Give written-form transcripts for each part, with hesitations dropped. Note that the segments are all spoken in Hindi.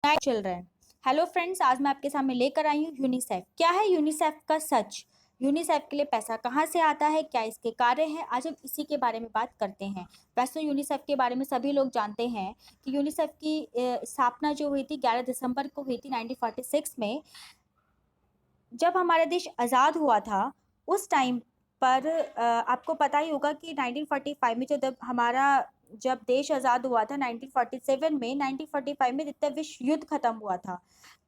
चिल्ड्रन। हेलो फ्रेंड्स, आज मैं आपके सामने लेकर आई हूँ यूनिसेफ। क्या है यूनिसेफ का सच? यूनिसेफ के लिए पैसा कहाँ से आता है, क्या इसके कार्य हैं, आज हम इसी के बारे में बात करते हैं। वैसे यूनिसेफ के बारे में सभी लोग जानते हैं कि यूनिसेफ की स्थापना जो हुई थी 11 दिसंबर को हुई थी 1946 में। जब हमारा देश आज़ाद हुआ था उस टाइम पर आपको पता ही होगा कि 1945 में जब देश आज़ाद हुआ था 1947 में 1945 में द्वितीय विश्व युद्ध खत्म हुआ था।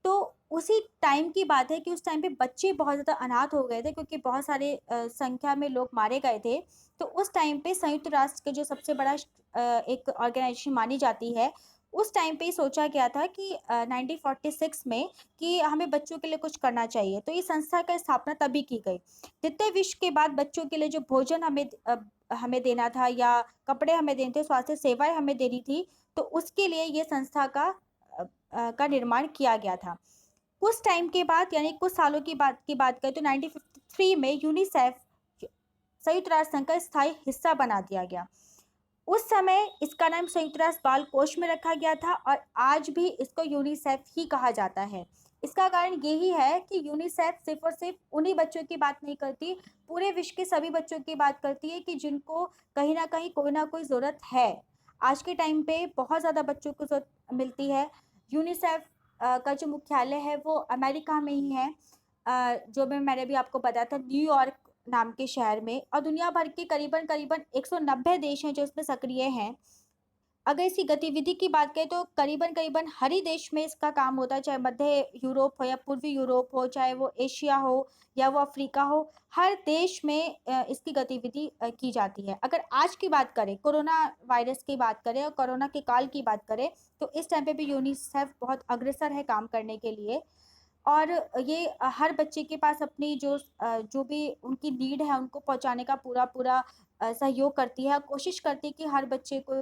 तो उसी टाइम की बात है कि उस टाइम पे बच्चे बहुत ज़्यादा अनाथ हो गए थे क्योंकि बहुत सारे संख्या में लोग मारे गए थे। तो उस टाइम पे संयुक्त राष्ट्र के जो सबसे बड़ा एक ऑर्गेनाइजेशन मानी जाती है, उस टाइम पे सोचा गया था कि 1946 में कि हमें बच्चों के लिए कुछ करना चाहिए। तो इस संस्था का स्थापना तभी की गई। द्वितीय विश्व के बाद बच्चों के लिए जो भोजन हमें देना था या कपड़े हमें देने थे, स्वास्थ्य सेवाएँ हमें देनी थी, तो उसके लिए ये संस्था का निर्माण किया गया था। कुछ टाइम के बाद यानी कुछ सालों की बात करें तो 1953 में यूनिसेफ संयुक्त राष्ट्र संघ का स्थायी हिस्सा बना दिया गया। उस समय इसका नाम संयुक्त राष्ट्र बाल कोष में रखा गया था और आज भी इसको यूनिसेफ ही कहा जाता है। इसका कारण यही है कि यूनिसेफ सिर्फ और सिर्फ उन्हीं बच्चों की बात नहीं करती, पूरे विश्व के सभी बच्चों की बात करती है कि जिनको कहीं ना कहीं कोई ना कोई ज़रूरत है। आज के टाइम पे बहुत ज़्यादा बच्चों को ज़रूरत मिलती है। यूनिसेफ का जो मुख्यालय है वो अमेरिका में ही है। जो मैंने भी आपको बताया था, न्यूयॉर्क नाम के शहर में। और दुनिया भर के करीबन करीबन 190 देश हैं जो इसमें सक्रिय हैं। अगर इसकी गतिविधि की बात करें तो करीबन करीबन हर ही देश में इसका काम होता है, चाहे मध्य यूरोप हो या पूर्वी यूरोप हो, चाहे वो एशिया हो या वो अफ्रीका हो, हर देश में इसकी गतिविधि की जाती है। अगर आज की बात करें, कोरोना वायरस की बात करें और कोरोना के काल की बात करें, तो इस टाइम पे भी यूनिसेफ बहुत अग्रसर है काम करने के लिए। और ये हर बच्चे के पास अपनी जो भी उनकी नीड है उनको पहुँचाने का पूरा सहयोग करती है, कोशिश करती है कि हर बच्चे को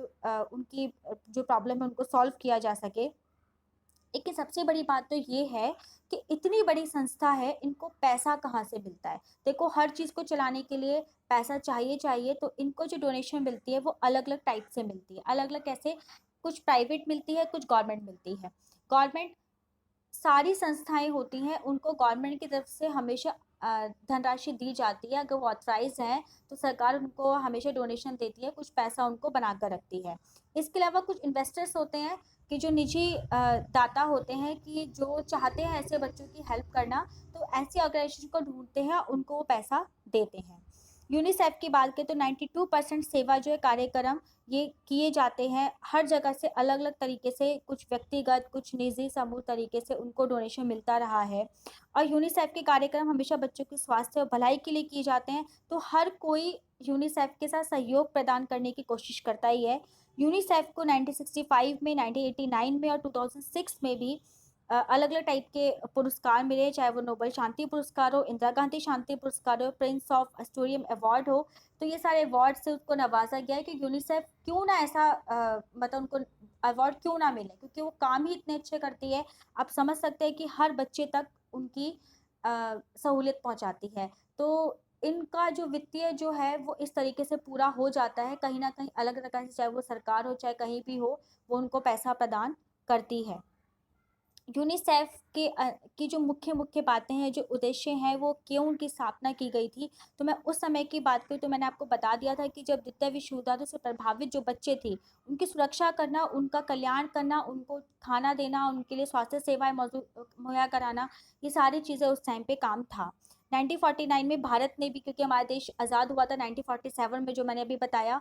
उनकी जो प्रॉब्लम है उनको सॉल्व किया जा सके। लेकिन सबसे बड़ी बात तो ये है कि इतनी बड़ी संस्था है, इनको पैसा कहाँ से मिलता है? देखो, हर चीज़ को चलाने के लिए पैसा चाहिए, तो इनको जो डोनेशन मिलती है वो अलग-अलग टाइप से मिलती है। अलग-अलग कैसे? कुछ प्राइवेट मिलती है, कुछ गवर्नमेंट मिलती है। गवर्नमेंट सारी संस्थाएँ होती हैं, उनको गवर्नमेंट की तरफ से हमेशा धनराशि दी जाती है। अगर वो ऑथराइज़ हैं, तो सरकार उनको हमेशा डोनेशन देती है, कुछ पैसा उनको बनाकर रखती है। इसके अलावा कुछ इन्वेस्टर्स होते हैं कि जो निजी दाता होते हैं कि जो चाहते हैं ऐसे बच्चों की हेल्प करना, तो ऐसी ऑर्गनाइज़ेशन को ढूँढते हैं, उनको वो पैसा देते हैं। यूनिसेफ की बात करें तो 92% सेवा जो है कार्यक्रम ये किए जाते हैं हर जगह से, अलग-अलग तरीके से, कुछ व्यक्तिगत, कुछ निजी समूह तरीके से उनको डोनेशन मिलता रहा है। और यूनिसेफ के कार्यक्रम हमेशा बच्चों के स्वास्थ्य और भलाई के लिए किए जाते हैं, तो हर कोई यूनिसेफ के साथ सहयोग प्रदान करने की कोशिश करता ही है। यूनिसेफ को 1965 में, 1989 में और 2006 में भी अलग-अलग टाइप के पुरस्कार मिले, चाहे वो नोबेल शांति पुरस्कार हो, इंदिरा गांधी शांति पुरस्कार हो, प्रिंस ऑफ एस्टोरियम अवार्ड हो। तो ये सारे अवार्ड से उसको नवाजा गया है कि यूनिसेफ क्यों ना ऐसा मतलब उनको अवार्ड क्यों ना मिले, क्योंकि वो काम ही इतने अच्छे करती है। आप समझ सकते हैं कि हर बच्चे तक उनकी सहूलियत पहुंचाती है। तो इनका जो वित्तीय जो है वो इस तरीके से पूरा हो जाता है, कहीं ना कहीं अलग तरह से, चाहे वो सरकार हो चाहे कहीं भी हो, वो उनको पैसा प्रदान करती है। यूनिसेफ की जो मुख्य बातें हैं, जो उद्देश्य हैं, वो क्यों उनकी स्थापना की गई थी, तो मैं उस समय की बात करूँ तो मैंने आपको बता दिया था कि जब द्वितीय विश्व युद्ध हुआ था, उससे प्रभावित जो बच्चे थे, उनकी सुरक्षा करना, उनका कल्याण करना, उनको खाना देना, उनके लिए स्वास्थ्य सेवाएँ मुहैया कराना, ये सारी चीज़ें उस टाइम पे काम था। 1949 में भारत ने भी, क्योंकि हमारा देश आज़ाद हुआ था 1947 में, जो मैंने अभी बताया,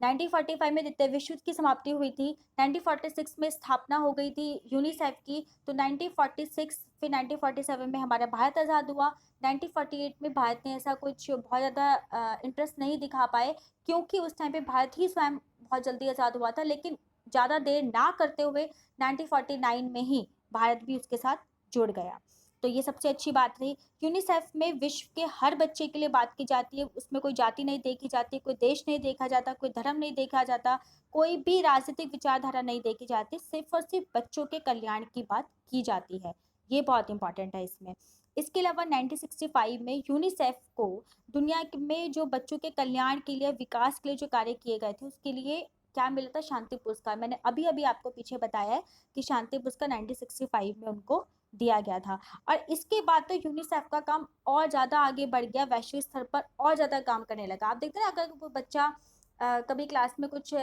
1945 में द्वितीय विश्व युद्ध की समाप्ति हुई थी, 1946 में स्थापना हो गई थी यूनिसेफ की, तो 1946 फिर 1947 में हमारा भारत आज़ाद हुआ। 1948 में भारत ने ऐसा कुछ बहुत ज़्यादा इंटरेस्ट नहीं दिखा पाए, क्योंकि उस टाइम पे भारत ही स्वयं बहुत जल्दी आज़ाद हुआ था, लेकिन ज़्यादा देर ना करते हुए 1949 में ही भारत भी उसके साथ जुड़ गया। तो ये सबसे अच्छी बात रही। यूनिसेफ में विश्व के हर बच्चे के लिए बात की जाती है, उसमें कोई जाति नहीं देखी जाती, कोई देश नहीं देखा जाता, कोई धर्म नहीं देखा जाता, कोई भी राजनीतिक विचारधारा नहीं देखी जाती, सिर्फ़ और सिर्फ़ बच्चों के कल्याण की बात की जाती है। ये बहुत इम्पोर्टेंट है इसमें। इसके अलावा 1965 में यूनिसेफ को दुनिया में जो बच्चों के कल्याण के लिए, विकास के लिए जो कार्य किए गए थे, उसके लिए क्या मिला था? शांति पुरस्कार। मैंने अभी अभी आपको पीछे बताया है कि शांति पुरस्कार 1965 में उनको दिया गया था। और इसके बाद तो यूनिसेफ का काम और ज़्यादा आगे बढ़ गया, वैश्विक स्तर पर और ज़्यादा काम करने लगा। आप देखते हैं अगर वो बच्चा कभी क्लास में कुछ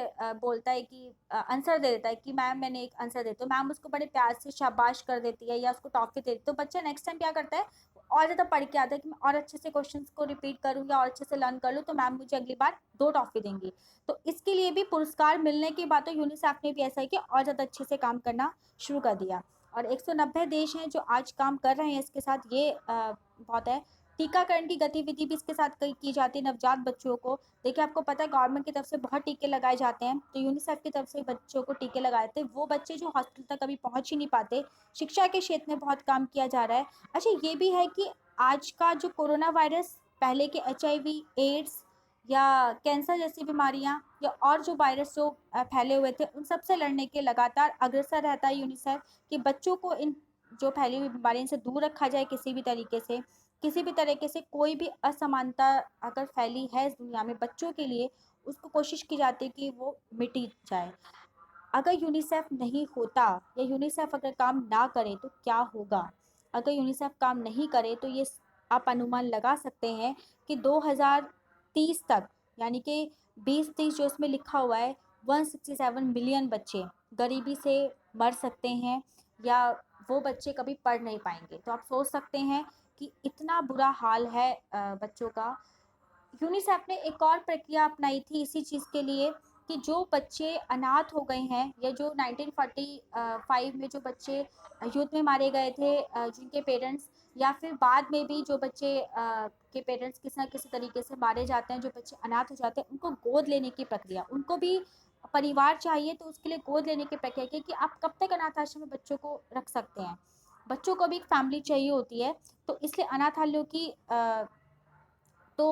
बोलता है कि आंसर दे देता है कि मैम मैंने एक आंसर देता हूँ, मैम उसको बड़े प्यार से शाबाश कर देती है या उसको टॉफी दे देती है, तो बच्चा नेक्स्ट टाइम क्या करता है, और ज़्यादा पढ़ के आता है कि मैं और अच्छे से क्वेश्चंस को रिपीट करूँ या और अच्छे से लर्न कर लूँ तो मैम मुझे अगली बार 2 टॉफी देंगी। तो इसके लिए भी पुरस्कार मिलने के बाद तो यूनिसेफ ने भी ऐसा है कि और ज़्यादा अच्छे से काम करना शुरू कर दिया। और 190 देश हैं जो आज काम कर रहे हैं इसके साथ, ये बहुत है। टीकाकरण की गतिविधि भी इसके साथ की जाती है नवजात बच्चों को। देखिए आपको पता है गवर्नमेंट की तरफ से बहुत टीके लगाए जाते हैं, तो यूनिसेफ की तरफ से बच्चों को टीके लगाए थे। वो बच्चे जो हॉस्पिटल तक कभी पहुंच ही नहीं पाते, शिक्षा के क्षेत्र में बहुत काम किया जा रहा है। अच्छा ये भी है कि आज का जो कोरोना वायरस, पहले के HIV, एड्स या कैंसर जैसी बीमारियां या और जो वायरस जो फैले हुए थे, उन सब से लड़ने के लगातार अग्रसर रहता है यूनिसेफ कि बच्चों को इन जो फैली हुई बीमारियों से दूर रखा जाए। किसी भी तरीके से, किसी भी तरीके से कोई भी असमानता अगर फैली है इस दुनिया में बच्चों के लिए, उसको कोशिश की जाती है कि वो मिटी जाए। अगर यूनिसेफ नहीं होता या यूनिसेफ अगर काम ना करे तो क्या होगा? अगर यूनिसेफ काम नहीं करे तो ये आप अनुमान लगा सकते हैं कि 2030 तक, यानी कि 2030 जो इसमें लिखा हुआ है, 167 मिलियन बच्चे गरीबी से मर सकते हैं या वो बच्चे कभी पढ़ नहीं पाएंगे। तो आप सोच सकते हैं कि इतना बुरा हाल है बच्चों का। यूनिसेफ ने एक और प्रक्रिया अपनाई थी इसी चीज़ के लिए कि जो बच्चे अनाथ हो गए हैं या जो 1945 में जो बच्चे युद्ध में मारे गए थे, जिनके पेरेंट्स, या फिर बाद में भी जो बच्चे के पेरेंट्स किसी ना किसी तरीके से मारे जाते हैं, जो बच्चे अनाथ हो जाते हैं, उनको गोद लेने की प्रक्रिया, उनको भी परिवार चाहिए तो उसके लिए गोद लेने की प्रक्रिया की कि आप कब तक अनाथ आश्रम में बच्चों को रख सकते हैं। बच्चों को भी एक फैमिली चाहिए होती है, तो इसलिए अनाथालयों की तो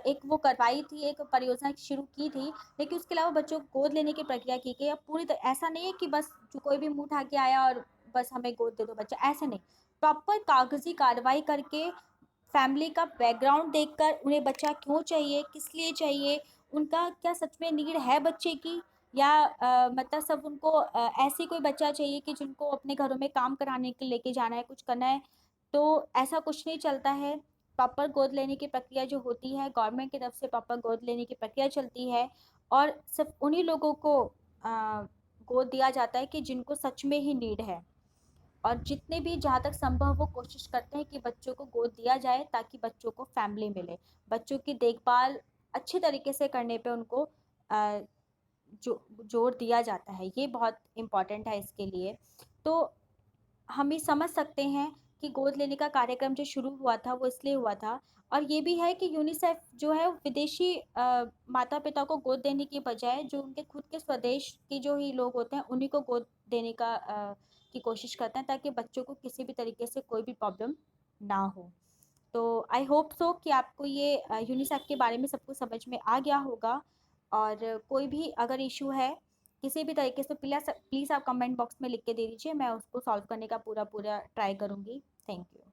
एक वो करवाई थी, एक परियोजना शुरू की थी, लेकिन उसके अलावा बच्चों को गोद लेने की प्रक्रिया की गई। अब पूरी तरह ऐसा नहीं है कि बस जो कोई भी मुँह उठा के आया और बस हमें गोद दे दो बच्चा, ऐसे नहीं। प्रॉपर कागज़ी कार्रवाई करके, फैमिली का बैकग्राउंड देखकर, उन्हें बच्चा क्यों चाहिए, किस लिए चाहिए, उनका क्या सच में नीड है बच्चे की, या मतलब सब उनको ऐसे कोई बच्चा चाहिए कि जिनको अपने घरों में काम कराने के लेके जाना है, कुछ करना है, तो ऐसा कुछ नहीं चलता है। प्रॉपर गोद लेने की प्रक्रिया जो होती है, गवर्नमेंट की तरफ से प्रॉपर गोद लेने की प्रक्रिया चलती है और सिर्फ उन्हीं लोगों को गोद दिया जाता है कि जिनको सच में ही नीड है। और जितने भी जहाँ तक संभव वो कोशिश करते हैं कि बच्चों को गोद दिया जाए ताकि बच्चों को फैमिली मिले। बच्चों की देखभाल अच्छे तरीके से करने पे उनको अ, जोर दिया जाता है। ये बहुत इम्पोर्टेंट है इसके लिए। तो हम ये समझ सकते हैं कि गोद लेने का कार्यक्रम जो शुरू हुआ था वो इसलिए हुआ था। और ये भी है कि यूनिसेफ जो है विदेशी माता पिता को गोद देने की बजाय जो उनके खुद के स्वदेश के जो ही लोग होते हैं उन्हीं को गोद देने की कोशिश करते हैं ताकि बच्चों को किसी भी तरीके से कोई भी प्रॉब्लम ना हो। तो आई होप सो कि आपको ये यूनिसेफ के बारे में सब कुछ समझ में आ गया होगा। और कोई भी अगर इशू है किसी भी तरीके से, प्लीज़ प्लीज़ आप कमेंट बॉक्स में लिख के दे दीजिए, मैं उसको सॉल्व करने का पूरा पूरा ट्राई करूँगी। Thank you.